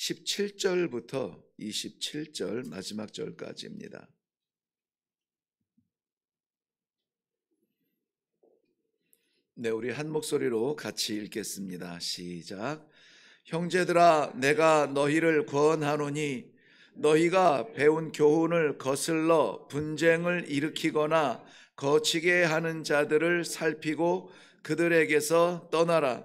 17절부터 27절 마지막 절까지입니다. 네, 우리 한 목소리로 같이 읽겠습니다. 시작. 형제들아, 내가 너희를 권하노니 너희가 배운 교훈을 거슬러 분쟁을 일으키거나 거치게 하는 자들을 살피고 그들에게서 떠나라.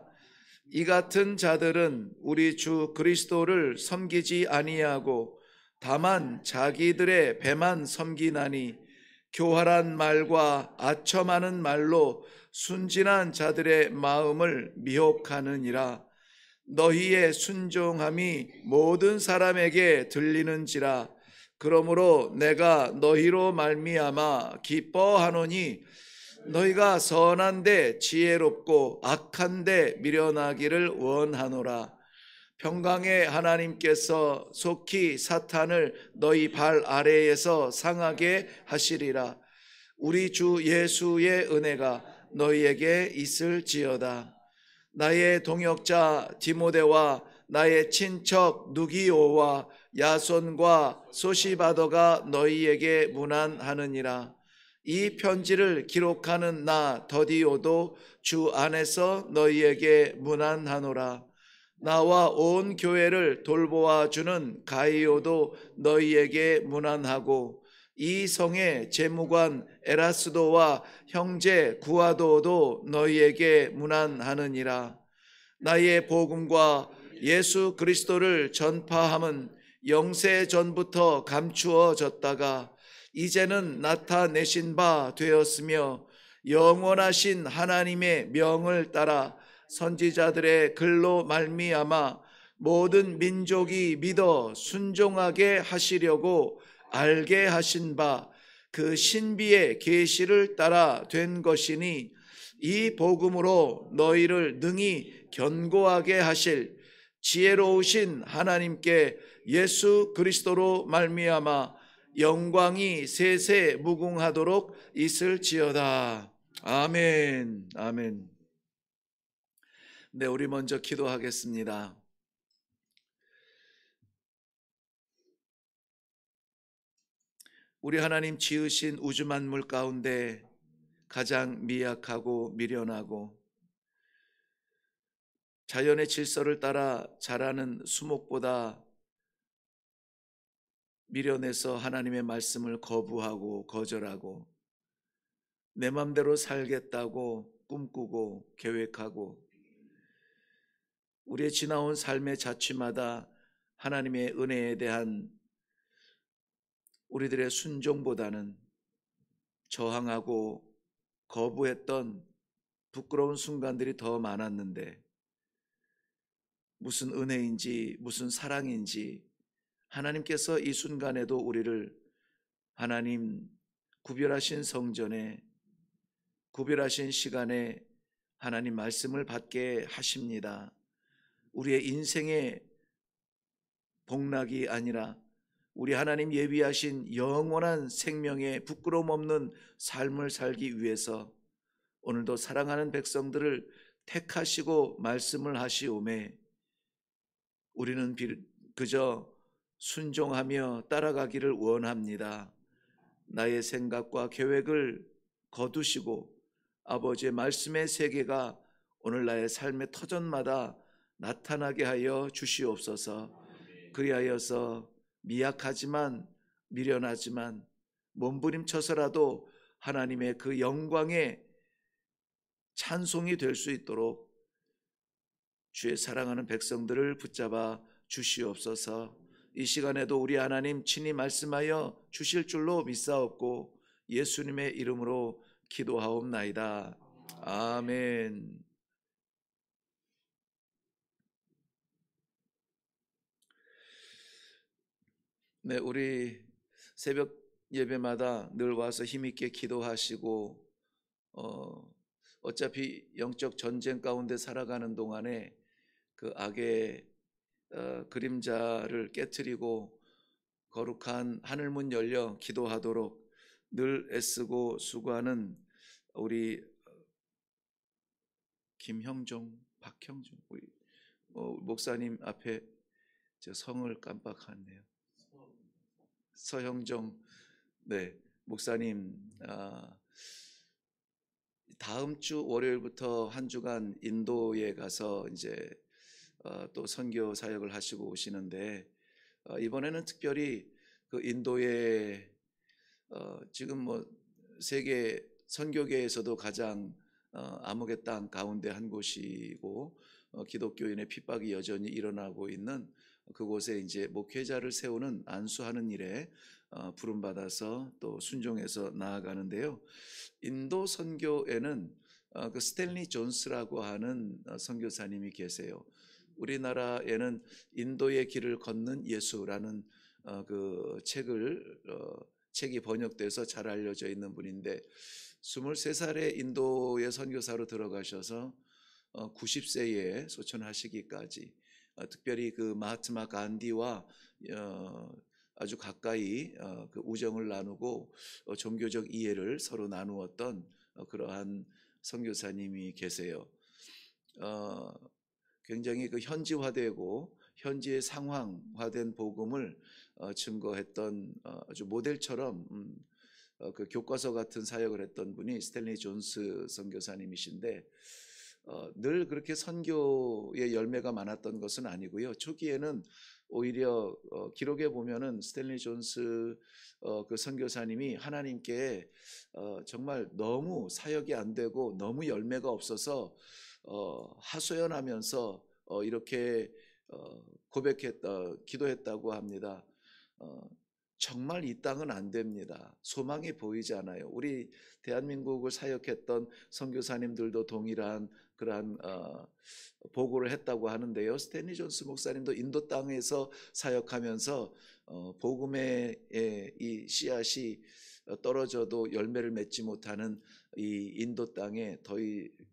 이 같은 자들은 우리 주 그리스도를 섬기지 아니하고 다만 자기들의 배만 섬기나니 교활한 말과 아첨하는 말로 순진한 자들의 마음을 미혹하느니라. 너희의 순종함이 모든 사람에게 들리는지라. 그러므로 내가 너희로 말미암아 기뻐하노니 너희가 선한데 지혜롭고 악한데 미련하기를 원하노라. 평강의 하나님께서 속히 사탄을 너희 발 아래에서 상하게 하시리라. 우리 주 예수의 은혜가 너희에게 있을지어다. 나의 동역자 디모데와 나의 친척 누기오와 야손과 소시바더가 너희에게 문안하느니라. 이 편지를 기록하는 나 더디오도 주 안에서 너희에게 문안하노라. 나와 온 교회를 돌보아 주는 가이오도 너희에게 문안하고 이 성의 재무관 에라스도와 형제 구아도도 너희에게 문안하느니라. 나의 복음과 예수 그리스도를 전파함은 영세 전부터 감추어졌다가 이제는 나타내신 바 되었으며 영원하신 하나님의 명을 따라 선지자들의 글로 말미암아 모든 민족이 믿어 순종하게 하시려고 알게 하신 바 그 신비의 계시를 따라 된 것이니 이 복음으로 너희를 능히 견고하게 하실 지혜로우신 하나님께 예수 그리스도로 말미암아 영광이 세세 무궁하도록 있을지어다. 아멘. 아멘. 네, 우리 먼저 기도하겠습니다. 우리 하나님 지으신 우주 만물 가운데 가장 미약하고 미련하고 자연의 질서를 따라 자라는 수목보다 미련해서 하나님의 말씀을 거부하고 거절하고 내 맘대로 살겠다고 꿈꾸고 계획하고 우리의 지나온 삶의 자취마다 하나님의 은혜에 대한 우리들의 순종보다는 저항하고 거부했던 부끄러운 순간들이 더 많았는데 무슨 은혜인지 무슨 사랑인지 하나님께서 이 순간에도 우리를 하나님 구별하신 성전에 구별하신 시간에 하나님 말씀을 받게 하십니다. 우리의 인생의 복락이 아니라 우리 하나님 예비하신 영원한 생명의 부끄러움 없는 삶을 살기 위해서 오늘도 사랑하는 백성들을 택하시고 말씀을 하시오매 우리는 그저 순종하며 따라가기를 원합니다. 나의 생각과 계획을 거두시고 아버지의 말씀의 세계가 오늘 나의 삶의 터전마다 나타나게 하여 주시옵소서. 그리하여서 미약하지만 미련하지만 몸부림쳐서라도 하나님의 그 영광의 찬송이 될 수 있도록 주의 사랑하는 백성들을 붙잡아 주시옵소서. 이 시간에도 우리 하나님 친히 말씀하여 주실 줄로 믿사옵고 예수님의 이름으로 기도하옵나이다. 아멘. 네, 우리 새벽 예배마다 늘 와서 힘있게 기도하시고 어차피 영적 전쟁 가운데 살아가는 동안에 그 악의 그림자를 깨트리고 거룩한 하늘문 열려 기도하도록 늘 애쓰고 수고하는 우리 김형종, 박형종 우리 목사님 앞에 제 성을 깜빡했네요. 서형정 네 목사님 다음 주 월요일부터 한 주간 인도에 가서 이제 또 선교 사역을 하시고 오시는데 이번에는 특별히 그 인도에 지금 뭐 세계 선교계에서도 가장 암흑의 땅 가운데 한 곳이고 기독교인의 핍박이 여전히 일어나고 있는 그곳에 이제 목회자를 세우는 안수하는 일에 부름 받아서 또 순종해서 나아가는데요. 인도 선교에는 그 스탠리 존스라고 하는 선교사님이 계세요. 우리나라에는 인도의 길을 걷는 예수라는 그 책이 번역돼서 잘 알려져 있는 분인데 23살에 인도의 선교사로 들어가셔서 90세에 소천하시기까지 특별히 그 마하트마 간디와 아주 가까이 그 우정을 나누고 종교적 이해를 서로 나누었던 그러한 선교사님이 계세요. 굉장히 그 현지화되고 현지의 상황화된 복음을 증거했던 아주 모델처럼 그 교과서 같은 사역을 했던 분이 스탠리 존스 선교사님이신데 늘 그렇게 선교의 열매가 많았던 것은 아니고요. 초기에는 오히려 기록에 보면은 스탠리 존스 그 선교사님이 하나님께 정말 너무 사역이 안 되고 너무 열매가 없어서 하소연하면서 이렇게 기도했다고 합니다. 정말 이 땅은 안 됩니다. 소망이 보이지 않아요. 우리 대한민국을 사역했던 선교사님들도 동일한 그러한 보고를 했다고 하는데요. 스탠리 존스 목사님도 인도 땅에서 사역하면서 복음의 이 씨앗이 떨어져도 열매를 맺지 못하는 이 인도 땅에 더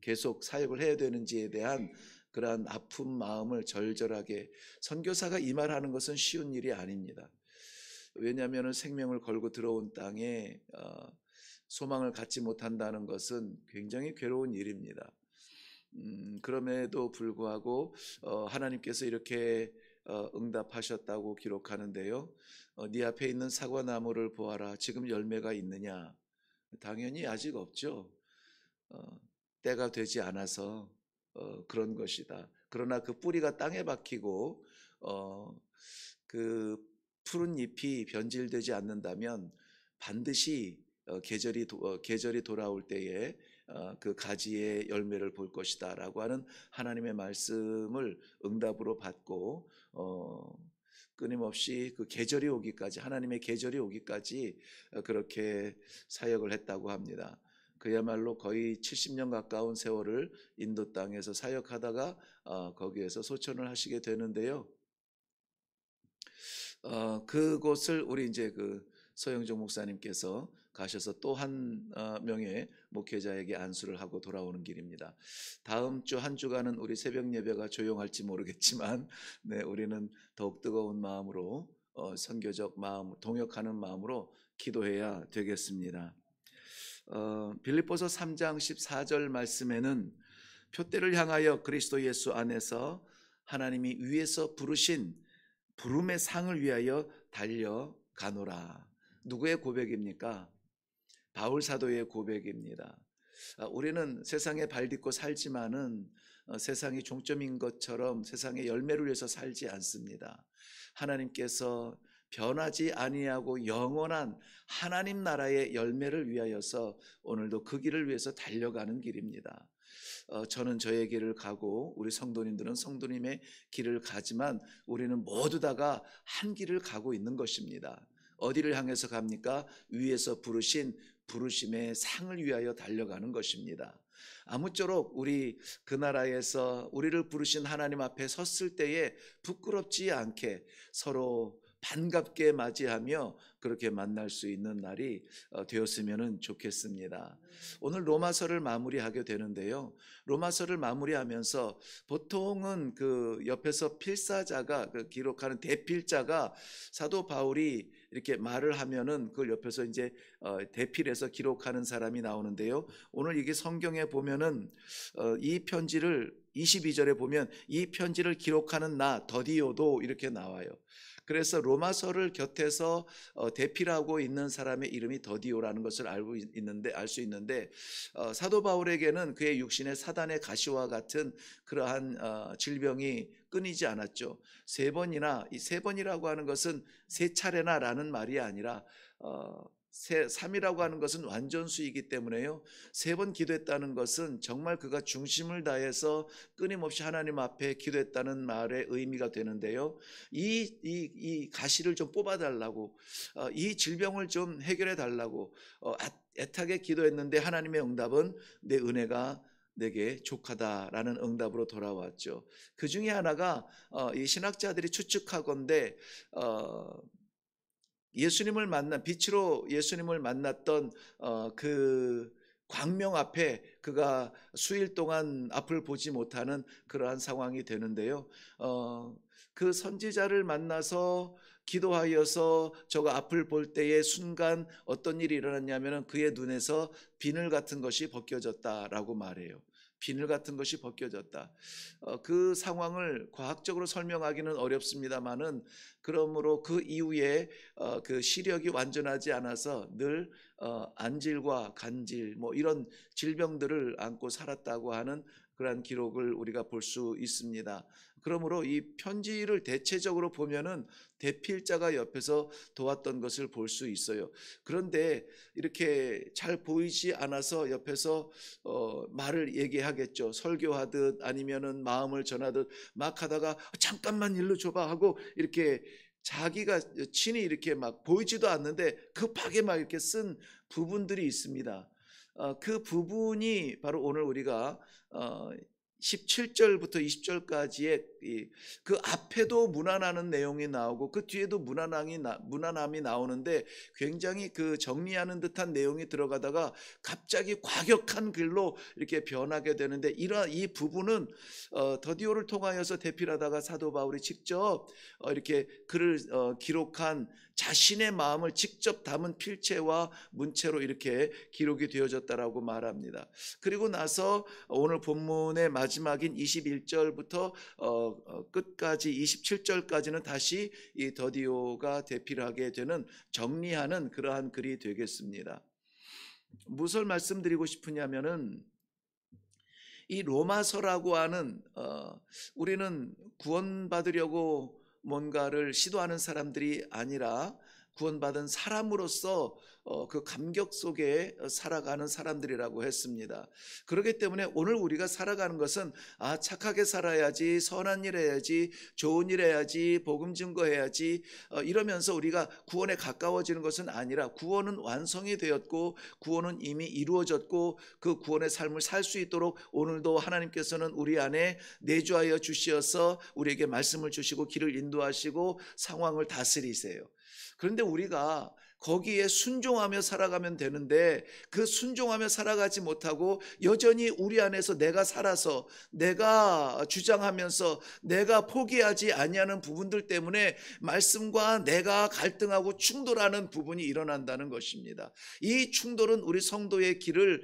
계속 사역을 해야 되는지에 대한 그러한 아픈 마음을 절절하게 선교사가 이 말하는 것은 쉬운 일이 아닙니다. 왜냐하면 생명을 걸고 들어온 땅에 소망을 갖지 못한다는 것은 굉장히 괴로운 일입니다. 그럼에도 불구하고 하나님께서 이렇게 응답하셨다고 기록하는데요. 네 앞에 있는 사과나무를 보아라. 지금 열매가 있느냐? 당연히 아직 없죠. 때가 되지 않아서 그런 것이다. 그러나 그 뿌리가 땅에 박히고 그 푸른 잎이 변질되지 않는다면 반드시 계절이 돌아올 때에 그 가지의 열매를 볼 것이다 라고 하는 하나님의 말씀을 응답으로 받고 끊임없이 그 계절이 오기까지 하나님의 계절이 오기까지 그렇게 사역을 했다고 합니다. 그야말로 거의 70년 가까운 세월을 인도 땅에서 사역하다가 거기에서 소천을 하시게 되는데요. 그곳을 우리 이제 그 서영종 목사님께서 가셔서 또 한 명의 목회자에게 안수를 하고 돌아오는 길입니다. 다음 주 한 주간은 우리 새벽 예배가 조용할지 모르겠지만, 네, 우리는 더욱 뜨거운 마음으로 선교적 마음, 동역하는 마음으로 기도해야 되겠습니다. 빌립보서 3장 14절 말씀에는 표대를 향하여 그리스도 예수 안에서 하나님이 위에서 부르신 부름의 상을 위하여 달려가노라. 누구의 고백입니까? 바울 사도의 고백입니다. 우리는 세상에 발딛고 살지만은 세상이 종점인 것처럼 세상의 열매를 위해서 살지 않습니다. 하나님께서 변하지 아니하고 영원한 하나님 나라의 열매를 위하여서 오늘도 그 길을 위해서 달려가는 길입니다. 저는 저의 길을 가고 우리 성도님들은 성도님의 길을 가지만 우리는 모두 다가 한 길을 가고 있는 것입니다. 어디를 향해서 갑니까? 위에서 부르신 부르심의 상을 위하여 달려가는 것입니다. 아무쪼록 우리 그 나라에서 우리를 부르신 하나님 앞에 섰을 때에 부끄럽지 않게 서로 반갑게 맞이하며 그렇게 만날 수 있는 날이 되었으면 좋겠습니다. 오늘 로마서를 마무리하게 되는데요. 로마서를 마무리하면서 보통은 그 옆에서 필사자가 그 기록하는 대필자가 사도 바울이 이렇게 말을 하면은 그걸 옆에서 이제 대필해서 기록하는 사람이 나오는데요. 오늘 이게 성경에 보면은 이 편지를 22절에 보면 이 편지를 기록하는 나 더디오도 이렇게 나와요. 그래서 로마서를 곁에서 대필하고 있는 사람의 이름이 더디오라는 것을 알 수 있는데 사도 바울에게는 그의 육신에 사단의 가시와 같은 그러한 질병이 끊이지 않았죠. 세 번이나, 이 세 번이라고 하는 것은 세 차례나라는 말이 아니라 3이라고 하는 것은 완전수이기 때문에요. 3번 기도했다는 것은 정말 그가 중심을 다해서 끊임없이 하나님 앞에 기도했다는 말의 의미가 되는데요. 이 가시를 좀 뽑아달라고, 이 질병을 좀 해결해 달라고 애타게 기도했는데 하나님의 응답은 내 은혜가 내게 족하다라는 응답으로 돌아왔죠. 그 중에 하나가 이 신학자들이 추측하건대 예수님을 만난, 빛으로 예수님을 만났던 그 광명 앞에 그가 수일 동안 앞을 보지 못하는 그러한 상황이 되는데요. 그 선지자를 만나서 기도하여서 저가 앞을 볼 때의 순간 어떤 일이 일어났냐면 그의 눈에서 비늘 같은 것이 벗겨졌다라고 말해요. 비늘 같은 것이 벗겨졌다. 그 상황을 과학적으로 설명하기는 어렵습니다만은 그러므로 그 이후에 그 시력이 완전하지 않아서 늘 안질과 간질 뭐 이런 질병들을 안고 살았다고 하는 그러한 기록을 우리가 볼 수 있습니다. 그러므로 이 편지를 대체적으로 보면은 대필자가 옆에서 도왔던 것을 볼 수 있어요. 그런데 이렇게 잘 보이지 않아서 옆에서 말을 얘기하겠죠. 설교하듯 아니면은 마음을 전하듯 막 하다가 잠깐만 일로 줘봐 하고 이렇게 자기가 친히 이렇게 막 보이지도 않는데 급하게 막 이렇게 쓴 부분들이 있습니다. 그 부분이 바로 오늘 우리가 17절부터 20절까지의 그 앞에도 문안하는 내용이 나오고 그 뒤에도 문안함이 나오는데 굉장히 그 정리하는 듯한 내용이 들어가다가 갑자기 과격한 글로 이렇게 변하게 되는데 이 부분은 더디오를 통하여서 대필하다가 사도 바울이 직접 이렇게 글을 기록한 자신의 마음을 직접 담은 필체와 문체로 이렇게 기록이 되어졌다라고 말합니다. 그리고 나서 오늘 본문의 마지막인 21절부터 끝까지 27절까지는 다시 이 더디오가 대필하게 되는 정리하는 그러한 글이 되겠습니다. 무엇을 말씀드리고 싶으냐면은 이 로마서라고 하는 우리는 구원받으려고 뭔가를 시도하는 사람들이 아니라 구원받은 사람으로서 그 감격 속에 살아가는 사람들이라고 했습니다. 그렇기 때문에 오늘 우리가 살아가는 것은 착하게 살아야지, 선한 일 해야지, 좋은 일 해야지, 복음 증거해야지 이러면서 우리가 구원에 가까워지는 것은 아니라 구원은 완성이 되었고 구원은 이미 이루어졌고 그 구원의 삶을 살 수 있도록 오늘도 하나님께서는 우리 안에 내주하여 주시어서 우리에게 말씀을 주시고 길을 인도하시고 상황을 다스리세요. 그런데 우리가 거기에 순종하며 살아가면 되는데 그 순종하며 살아가지 못하고 여전히 우리 안에서 내가 살아서 내가 주장하면서 내가 포기하지 아니하는 부분들 때문에 말씀과 내가 갈등하고 충돌하는 부분이 일어난다는 것입니다. 이 충돌은 우리 성도의 길을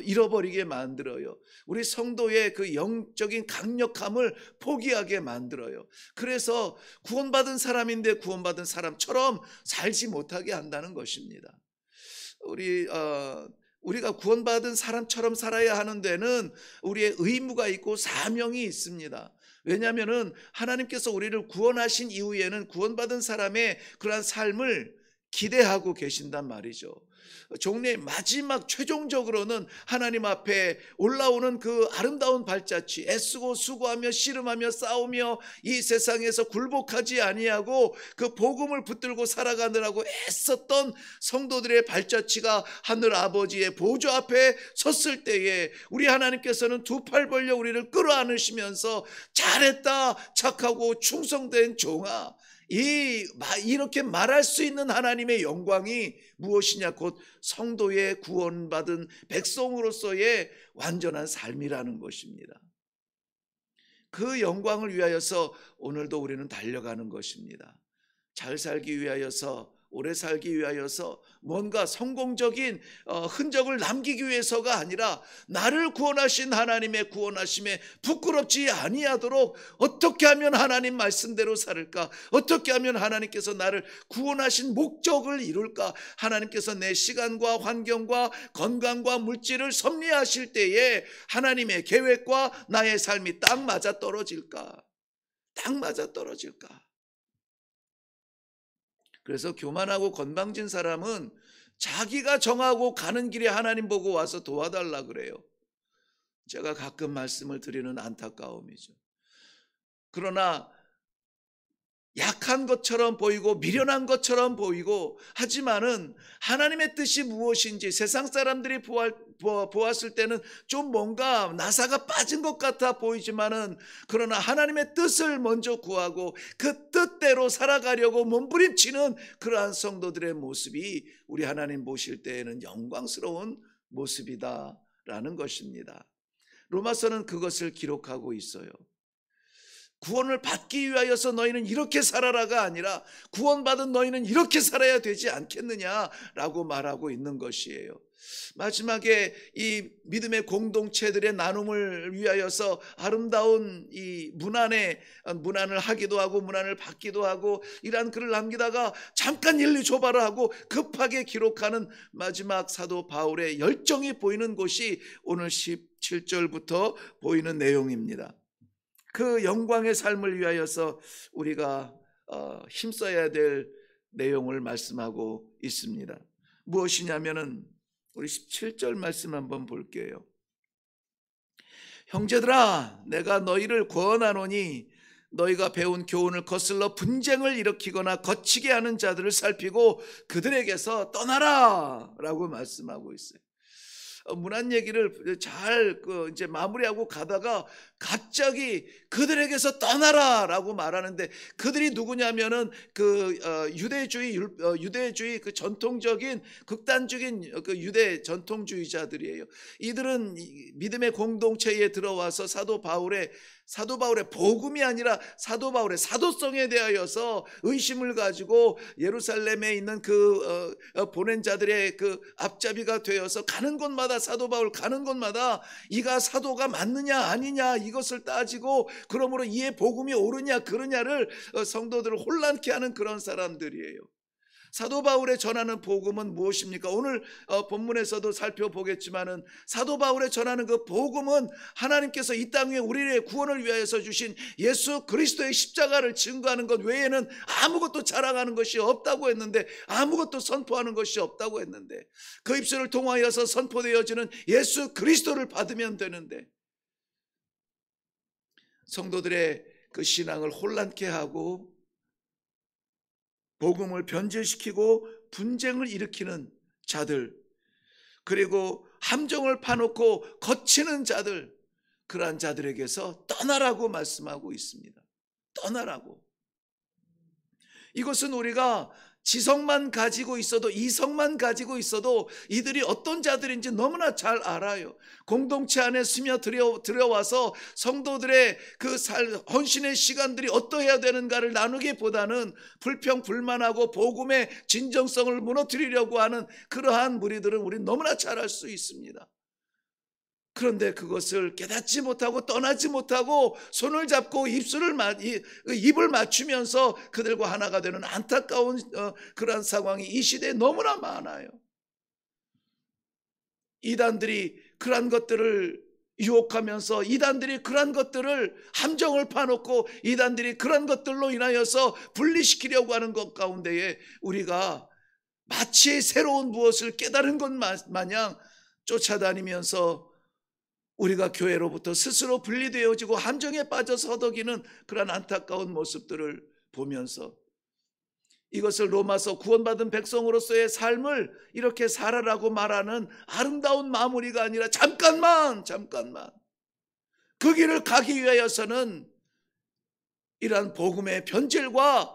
잃어버리게 만들어요. 우리 성도의 그 영적인 강력함을 포기하게 만들어요. 그래서 구원받은 사람인데 구원받은 사람처럼 살지 못하게 한다는 것입니다. 우리가 구원받은 사람처럼 살아야 하는 데는 우리의 의무가 있고 사명이 있습니다. 왜냐하면 하나님께서 우리를 구원하신 이후에는 구원받은 사람의 그러한 삶을 기대하고 계신단 말이죠. 종례의 마지막 최종적으로는 하나님 앞에 올라오는 그 아름다운 발자취, 애쓰고 수고하며 씨름하며 싸우며 이 세상에서 굴복하지 아니하고 그 복음을 붙들고 살아가느라고 애썼던 성도들의 발자취가 하늘 아버지의 보좌 앞에 섰을 때에 우리 하나님께서는 두 팔 벌려 우리를 끌어안으시면서 잘했다, 착하고 충성된 종아, 이렇게 말할 수 있는 하나님의 영광이 무엇이냐? 곧 성도의 구원받은 백성으로서의 완전한 삶이라는 것입니다. 그 영광을 위하여서 오늘도 우리는 달려가는 것입니다. 잘 살기 위하여서 오래 살기 위하여서 뭔가 성공적인 흔적을 남기기 위해서가 아니라 나를 구원하신 하나님의 구원하심에 부끄럽지 아니하도록 어떻게 하면 하나님 말씀대로 살을까? 어떻게 하면 하나님께서 나를 구원하신 목적을 이룰까? 하나님께서 내 시간과 환경과 건강과 물질을 섭리하실 때에 하나님의 계획과 나의 삶이 딱 맞아 떨어질까? 딱 맞아 떨어질까? 그래서 교만하고 건방진 사람은 자기가 정하고 가는 길에 하나님 보고 와서 도와달라 그래요. 제가 가끔 말씀을 드리는 안타까움이죠. 그러나 약한 것처럼 보이고 미련한 것처럼 보이고 하지만은 하나님의 뜻이 무엇인지 세상 사람들이 보았을 때는 좀 뭔가 나사가 빠진 것 같아 보이지만은 그러나 하나님의 뜻을 먼저 구하고 그 뜻대로 살아가려고 몸부림치는 그러한 성도들의 모습이 우리 하나님 보실 때에는 영광스러운 모습이다라는 것입니다. 로마서는 그것을 기록하고 있어요. 구원을 받기 위하여서 너희는 이렇게 살아라가 아니라 구원받은 너희는 이렇게 살아야 되지 않겠느냐라고 말하고 있는 것이에요. 마지막에 이 믿음의 공동체들의 나눔을 위하여서 아름다운 이 문안을 하기도 하고 문안을 받기도 하고 이러한 글을 남기다가 잠깐 일리 줘봐라 하고 급하게 기록하는 마지막 사도 바울의 열정이 보이는 곳이 오늘 17절부터 보이는 내용입니다. 그 영광의 삶을 위하여서 우리가 힘써야 될 내용을 말씀하고 있습니다. 무엇이냐면은 우리 17절 말씀 한번 볼게요. 형제들아, 내가 너희를 권하노니 너희가 배운 교훈을 거슬러 분쟁을 일으키거나 거치게 하는 자들을 살피고 그들에게서 떠나라 라고 말씀하고 있어요. 문안 얘기를 잘 이제 마무리하고 가다가 갑자기 그들에게서 떠나라라고 말하는데 그들이 누구냐면은 유대주의 그 전통적인 극단적인 그 유대 전통주의자들이에요. 이들은 믿음의 공동체에 들어와서 사도 바울의 복음이 아니라 사도 바울의 사도성에 대하여서 의심을 가지고 예루살렘에 있는 그 보낸 자들의 그 앞잡이가 되어서 가는 곳마다 사도 바울 가는 곳마다 이가 사도가 맞느냐 아니냐 이것을 따지고 그러므로 이의 복음이 옳으냐 그르냐를 성도들을 혼란케 하는 그런 사람들이에요. 사도 바울의 전하는 복음은 무엇입니까? 오늘 본문에서도 살펴보겠지만은 사도 바울의 전하는 그 복음은 하나님께서 이 땅 위에 우리의 구원을 위하여서 주신 예수 그리스도의 십자가를 증거하는 것 외에는 아무것도 자랑하는 것이 없다고 했는데, 아무것도 선포하는 것이 없다고 했는데, 그 입술을 통하여서 선포되어지는 예수 그리스도를 받으면 되는데 성도들의 그 신앙을 혼란케 하고 복음을 변질시키고 분쟁을 일으키는 자들, 그리고 함정을 파놓고 거치는 자들, 그러한 자들에게서 떠나라고 말씀하고 있습니다. 떠나라고. 이것은 우리가 지성만 가지고 있어도, 이성만 가지고 있어도 이들이 어떤 자들인지 너무나 잘 알아요. 공동체 안에 들어와서 성도들의 그 헌신의 시간들이 어떠해야 되는가를 나누기보다는 불평불만하고 복음의 진정성을 무너뜨리려고 하는 그러한 무리들은 우리 너무나 잘 알 수 있습니다. 그런데 그것을 깨닫지 못하고 떠나지 못하고 손을 잡고 입을 맞추면서 그들과 하나가 되는 안타까운 그러한 상황이 이 시대에 너무나 많아요. 이단들이 그러한 것들을 유혹하면서, 이단들이 그러한 것들을 함정을 파놓고, 이단들이 그러한 것들로 인하여서 분리시키려고 하는 것 가운데에 우리가 마치 새로운 무엇을 깨달은 것 마냥 쫓아다니면서 우리가 교회로부터 스스로 분리되어지고 함정에 빠져서 허덕이는 그런 안타까운 모습들을 보면서 이것을 로마서 구원받은 백성으로서의 삶을 이렇게 살아라고 말하는 아름다운 마무리가 아니라 잠깐만 그 길을 가기 위하여서는 이러한 복음의 변질과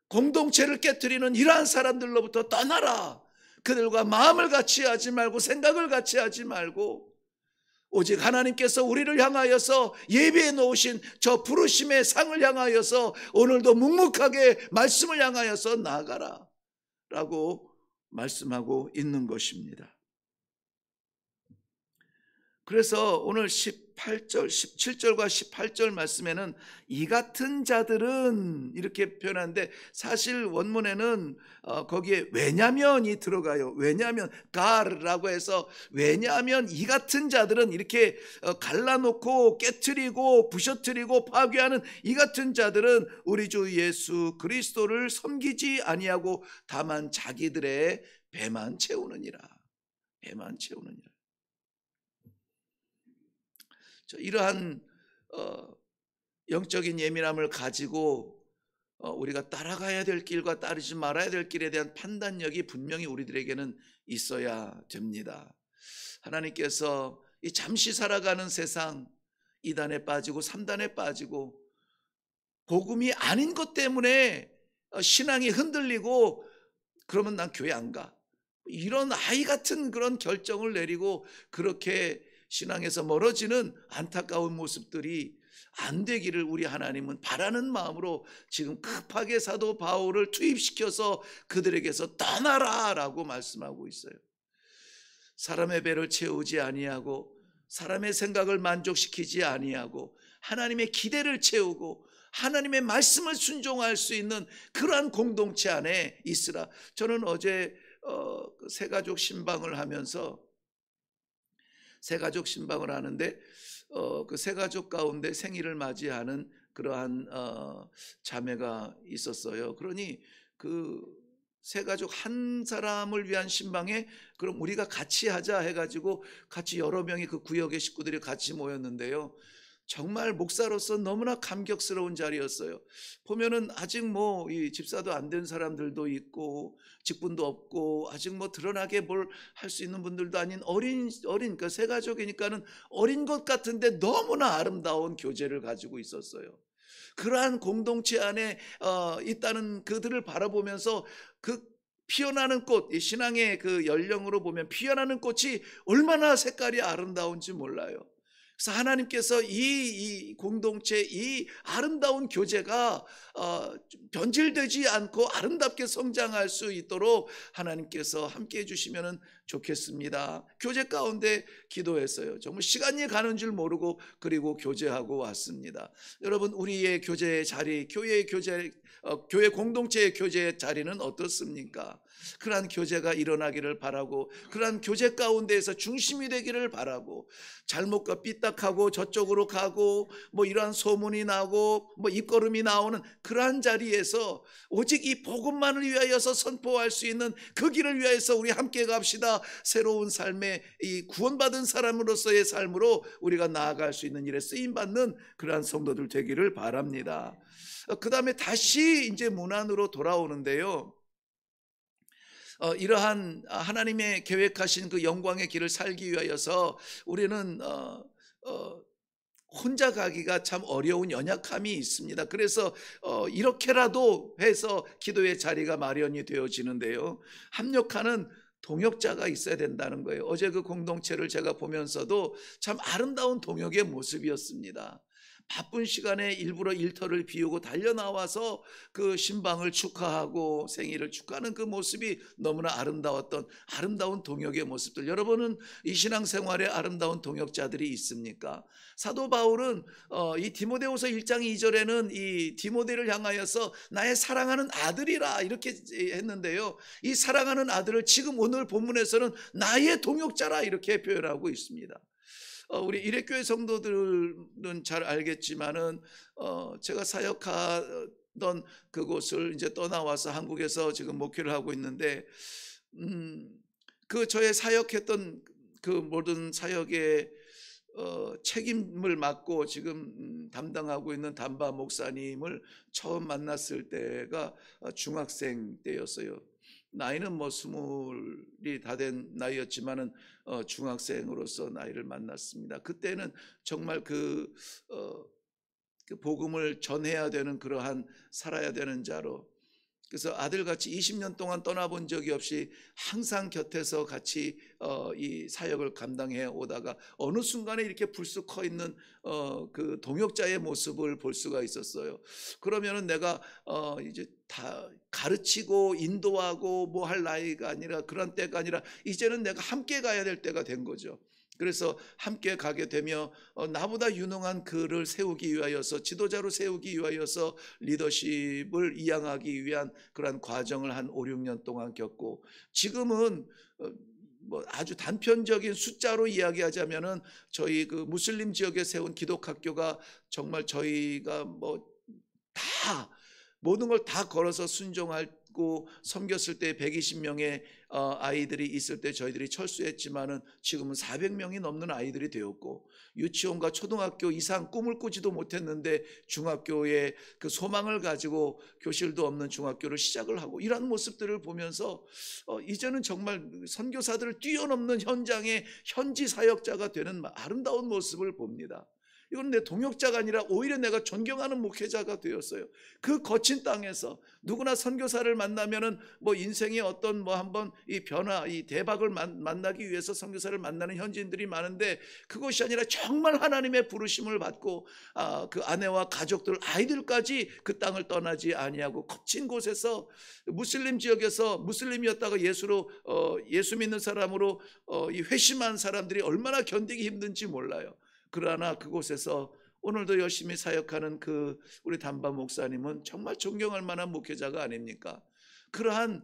공동체를 깨뜨리는 이러한 사람들로부터 떠나라. 그들과 마음을 같이 하지 말고 생각을 같이 하지 말고 오직 하나님께서 우리를 향하여서 예비해 놓으신 저 부르심의 상을 향하여서 오늘도 묵묵하게 말씀을 향하여서 나아가라. 라고 말씀하고 있는 것입니다. 그래서 오늘 18절, 17절과 18절 말씀에는 이 같은 자들은 이렇게 표현하는데, 사실 원문에는 거기에 왜냐면이 들어가요. 왜냐면, 가르라고 해서 왜냐하면 이 같은 자들은 이렇게 갈라놓고 깨트리고 부셔뜨리고 파괴하는 이 같은 자들은 우리 주 예수 그리스도를 섬기지 아니하고 다만 자기들의 배만 채우느니라. 배만 채우느니라. 이러한 영적인 예민함을 가지고 우리가 따라가야 될 길과 따르지 말아야 될 길에 대한 판단력이 분명히 우리들에게는 있어야 됩니다. 하나님께서 이 잠시 살아가는 세상, 2단에 빠지고 3단에 빠지고 복음이 아닌 것 때문에 신앙이 흔들리고, 그러면 난 교회 안 가, 이런 아이 같은 그런 결정을 내리고 그렇게 신앙에서 멀어지는 안타까운 모습들이 안 되기를 우리 하나님은 바라는 마음으로 지금 급하게 사도 바울을 투입시켜서 그들에게서 떠나라 라고 말씀하고 있어요. 사람의 배를 채우지 아니하고 사람의 생각을 만족시키지 아니하고 하나님의 기대를 채우고 하나님의 말씀을 순종할 수 있는 그러한 공동체 안에 있으라. 저는 어제 새가족 신방을 하면서, 새가족 신방을 하는데 그 새가족 가운데 생일을 맞이하는 그러한 자매가 있었어요. 그러니 그 새가족 한 사람을 위한 신방에 그럼 우리가 같이 하자 해가지고 같이 여러 명이 그 구역의 식구들이 같이 모였는데요. 정말 목사로서 너무나 감격스러운 자리였어요. 보면은 아직 뭐 이 집사도 안 된 사람들도 있고 직분도 없고 아직 뭐 드러나게 뭘 할 수 있는 분들도 아닌 어린 그 새가족이니까는 어린 것 같은데 너무나 아름다운 교제를 가지고 있었어요. 그러한 공동체 안에 있다는 그들을 바라보면서 그 피어나는 꽃, 이 신앙의 그 연령으로 보면 피어나는 꽃이 얼마나 색깔이 아름다운지 몰라요. 그래서 하나님께서 이 공동체, 이 아름다운 교제가 변질되지 않고 아름답게 성장할 수 있도록 하나님께서 함께 해주시면 좋겠습니다. 교제 가운데 기도했어요. 정말 시간이 가는 줄 모르고 그리고 교제하고 왔습니다. 여러분, 우리의 교제의 자리, 교회의 교제, 교회 공동체의 교제의 자리는 어떻습니까? 그러한 교제가 일어나기를 바라고, 그러한 교제 가운데에서 중심이 되기를 바라고, 잘못과 삐딱하고 저쪽으로 가고 뭐 이러한 소문이 나고 뭐 입걸음이 나오는 그러한 자리에서 오직 이 복음만을 위하여서 선포할 수 있는 그 길을 위하여서 우리 함께 갑시다. 새로운 삶의 이 구원받은 사람으로서의 삶으로 우리가 나아갈 수 있는 일에 쓰임받는 그러한 성도들 되기를 바랍니다. 그 다음에 다시 이제 문안으로 돌아오는데요. 이러한 하나님의 계획하신 그 영광의 길을 살기 위하여서 우리는 혼자 가기가 참 어려운 연약함이 있습니다. 그래서 이렇게라도 해서 기도의 자리가 마련이 되어지는데요. 합력하는 동역자가 있어야 된다는 거예요. 어제 그 공동체를 제가 보면서도 참 아름다운 동역의 모습이었습니다. 바쁜 시간에 일부러 일터를 비우고 달려나와서 그 신방을 축하하고 생일을 축하하는 그 모습이 너무나 아름다웠던 아름다운 동역의 모습들. 여러분은 이 신앙생활에 아름다운 동역자들이 있습니까? 사도 바울은 이 디모데후서 1장 2절에는 이 디모데를 향하여서 나의 사랑하는 아들이라 이렇게 했는데요. 이 사랑하는 아들을 지금 오늘 본문에서는 나의 동역자라 이렇게 표현하고 있습니다. 우리 일회교회 성도들은 잘 알겠지만은 제가 사역하던 그곳을 이제 떠나와서 한국에서 지금 목회를 하고 있는데, 그 저의 사역했던 그 모든 사역의 책임을 맡고 지금 담당하고 있는 담바 목사님을 처음 만났을 때가 중학생 때였어요. 나이는 뭐 20이 다 된 나이였지만은 중학생으로서 나이를 만났습니다. 그때는 정말 그 복음을 전해야 되는 그러한 살아야 되는 자로, 그래서 아들같이 20년 동안 떠나본 적이 없이 항상 곁에서 같이 이 사역을 감당해 오다가 어느 순간에 이렇게 불쑥 커 있는 그 동역자의 모습을 볼 수가 있었어요. 그러면은 내가 이제 다 가르치고 인도하고 뭐 할 나이가 아니라, 그런 때가 아니라 이제는 내가 함께 가야 될 때가 된 거죠. 그래서 함께 가게 되며 나보다 유능한 그를 세우기 위하여서, 지도자로 세우기 위하여서 리더십을 이양하기 위한 그러한 과정을 한 5, 6년 동안 겪고, 지금은 뭐 아주 단편적인 숫자로 이야기하자면은 저희 그 무슬림 지역에 세운 기독학교가 정말 저희가 뭐 다 모든 걸 다 걸어서 순종하고 섬겼을 때 120명의 아이들이 있을 때 저희들이 철수했지만은 지금은 400명이 넘는 아이들이 되었고, 유치원과 초등학교 이상 꿈을 꾸지도 못했는데 중학교에 그 소망을 가지고 교실도 없는 중학교를 시작을 하고, 이런 모습들을 보면서 이제는 정말 선교사들을 뛰어넘는 현장의 현지 사역자가 되는 아름다운 모습을 봅니다. 이건 내 동역자가 아니라 오히려 내가 존경하는 목회자가 되었어요. 그 거친 땅에서 누구나 선교사를 만나면은 뭐 인생의 어떤 뭐 한번 이 변화, 이 대박을 만나기 위해서 선교사를 만나는 현지인들이 많은데, 그것이 아니라 정말 하나님의 부르심을 받고 그 아내와 가족들, 아이들까지 그 땅을 떠나지 아니하고 거친 곳에서 무슬림 지역에서 무슬림이었다가 예수 믿는 사람으로 이 회심한 사람들이 얼마나 견디기 힘든지 몰라요. 그러나 그곳에서 오늘도 열심히 사역하는 그 우리 담바 목사님은 정말 존경할 만한 목회자가 아닙니까? 그러한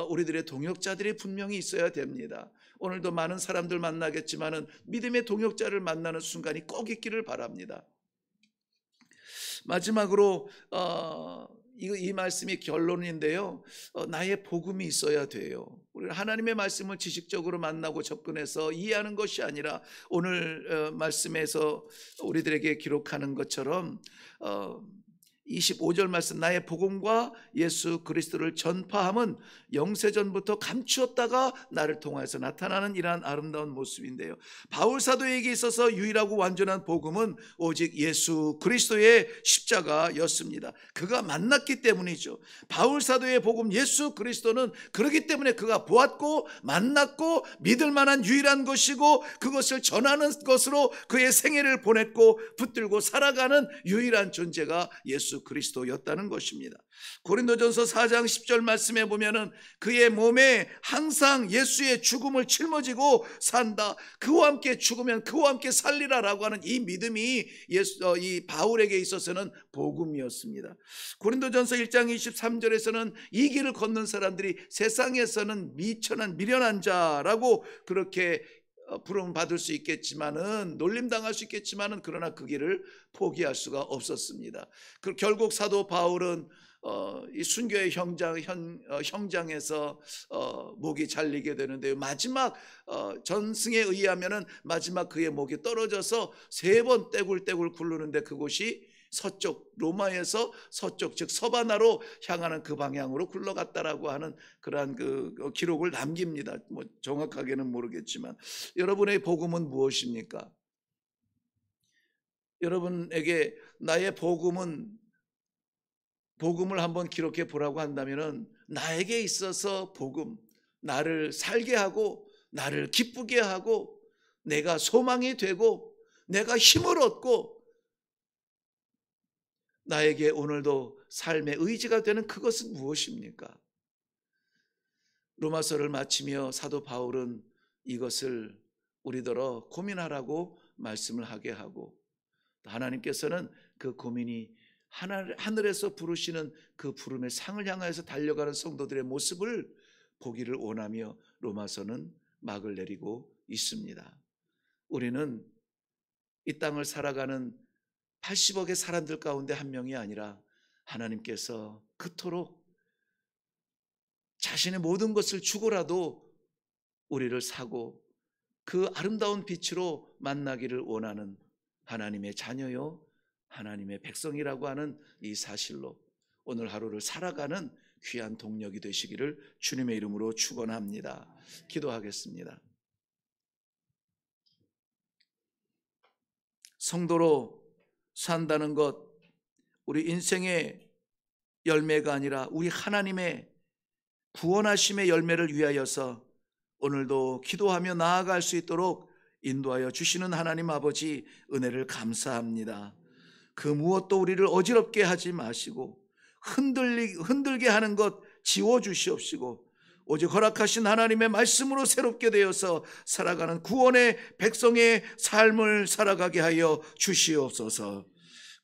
우리들의 동역자들이 분명히 있어야 됩니다. 오늘도 많은 사람들 만나겠지만은 믿음의 동역자를 만나는 순간이 꼭 있기를 바랍니다. 마지막으로 이 말씀이 결론인데요. 나의 복음이 있어야 돼요. 우리는 하나님의 말씀을 지식적으로 만나고 접근해서 이해하는 것이 아니라, 오늘 말씀에서 우리들에게 기록하는 것처럼 25절 말씀, 나의 복음과 예수 그리스도를 전파함은 영세전부터 감추었다가 나를 통하여서 나타나는 이러한 아름다운 모습인데요. 바울 사도에게 있어서 유일하고 완전한 복음은 오직 예수 그리스도의 십자가였습니다. 그가 만났기 때문이죠. 바울 사도의 복음 예수 그리스도는 그렇기 때문에 그가 보았고 만났고 믿을 만한 유일한 것이고, 그것을 전하는 것으로 그의 생애를 보냈고 붙들고 살아가는 유일한 존재가 예수 그리스도였다는 것입니다. 고린도전서 4장 10절 말씀에 보면은 그의 몸에 항상 예수의 죽음을 짊어지고 산다. 그와 함께 죽으면 그와 함께 살리라라고 하는 이 믿음이 이 바울에게 있어서는 복음이었습니다. 고린도전서 1장 23절에서는 이 길을 걷는 사람들이 세상에서는 미천한 미련한 자라고 그렇게 부름 받을 수 있겠지만은, 놀림당할 수 있겠지만은, 그러나 그 길을 포기할 수가 없었습니다. 결국 사도 바울은 이 순교의 형장에서 목이 잘리게 되는데요. 마지막 전승에 의하면은 마지막 그의 목이 떨어져서 3번 떼굴떼굴 굴르는데, 그곳이 서쪽, 로마에서 서쪽 즉 서바나로 향하는 그 방향으로 굴러갔다라고 하는 그러한 그 기록을 남깁니다. 뭐 정확하게는 모르겠지만, 여러분의 복음은 무엇입니까? 여러분에게 나의 복음을 한번 기록해 보라고 한다면은, 나에게 있어서 복음, 나를 살게 하고 나를 기쁘게 하고 내가 소망이 되고 내가 힘을 얻고 나에게 오늘도 삶의 의지가 되는 그것은 무엇입니까? 로마서를 마치며 사도 바울은 이것을 우리더러 고민하라고 말씀을 하게 하고, 하나님께서는 그 고민이 하늘에서 부르시는 그 부름의 상을 향하여서 달려가는 성도들의 모습을 보기를 원하며 로마서는 막을 내리고 있습니다. 우리는 이 땅을 살아가는 80억의 사람들 가운데 한 명이 아니라, 하나님께서 그토록 자신의 모든 것을 주고라도 우리를 사고 그 아름다운 빛으로 만나기를 원하는 하나님의 자녀요, 하나님의 백성이라고 하는 이 사실로 오늘 하루를 살아가는 귀한 동력이 되시기를 주님의 이름으로 축원합니다. 기도하겠습니다. 성도로 산다는 것, 우리 인생의 열매가 아니라 우리 하나님의 구원하심의 열매를 위하여서 오늘도 기도하며 나아갈 수 있도록 인도하여 주시는 하나님 아버지 은혜를 감사합니다. 그 무엇도 우리를 어지럽게 하지 마시고 흔들게 하는 것 지워주시옵시고 오직 허락하신 하나님의 말씀으로 새롭게 되어서 살아가는 구원의 백성의 삶을 살아가게 하여 주시옵소서.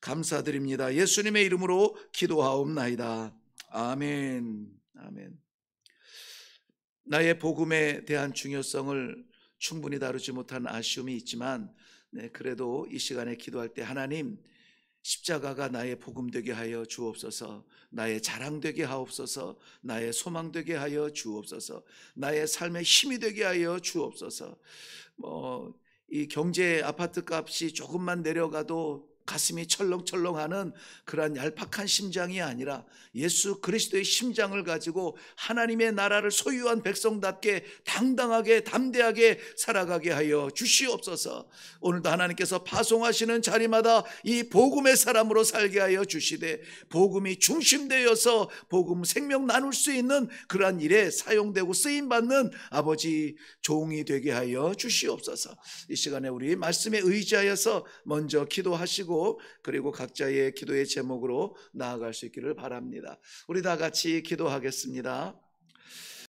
감사드립니다. 예수님의 이름으로 기도하옵나이다. 아멘. 아멘. 나의 복음에 대한 중요성을 충분히 다루지 못한 아쉬움이 있지만 그래도 이 시간에 기도할 때 하나님, 십자가가 나의 복음 되게 하여 주옵소서. 나의 자랑 되게 하옵소서. 나의 소망 되게 하여 주옵소서. 나의 삶의 힘이 되게 하여 주옵소서. 이 경제 아파트 값이 조금만 내려가도 가슴이 철렁철렁하는 그러한 얄팍한 심장이 아니라 예수 그리스도의 심장을 가지고 하나님의 나라를 소유한 백성답게 당당하게 담대하게 살아가게 하여 주시옵소서. 오늘도 하나님께서 파송하시는 자리마다 이 복음의 사람으로 살게 하여 주시되 복음이 중심되어서 복음 생명 나눌 수 있는 그러한 일에 사용되고 쓰임받는 아버지 종이 되게 하여 주시옵소서. 이 시간에 우리 말씀에 의지하여서 먼저 기도하시고 그리고 각자의 기도의 제목으로 나아갈 수 있기를 바랍니다. 우리 다 같이 기도하겠습니다.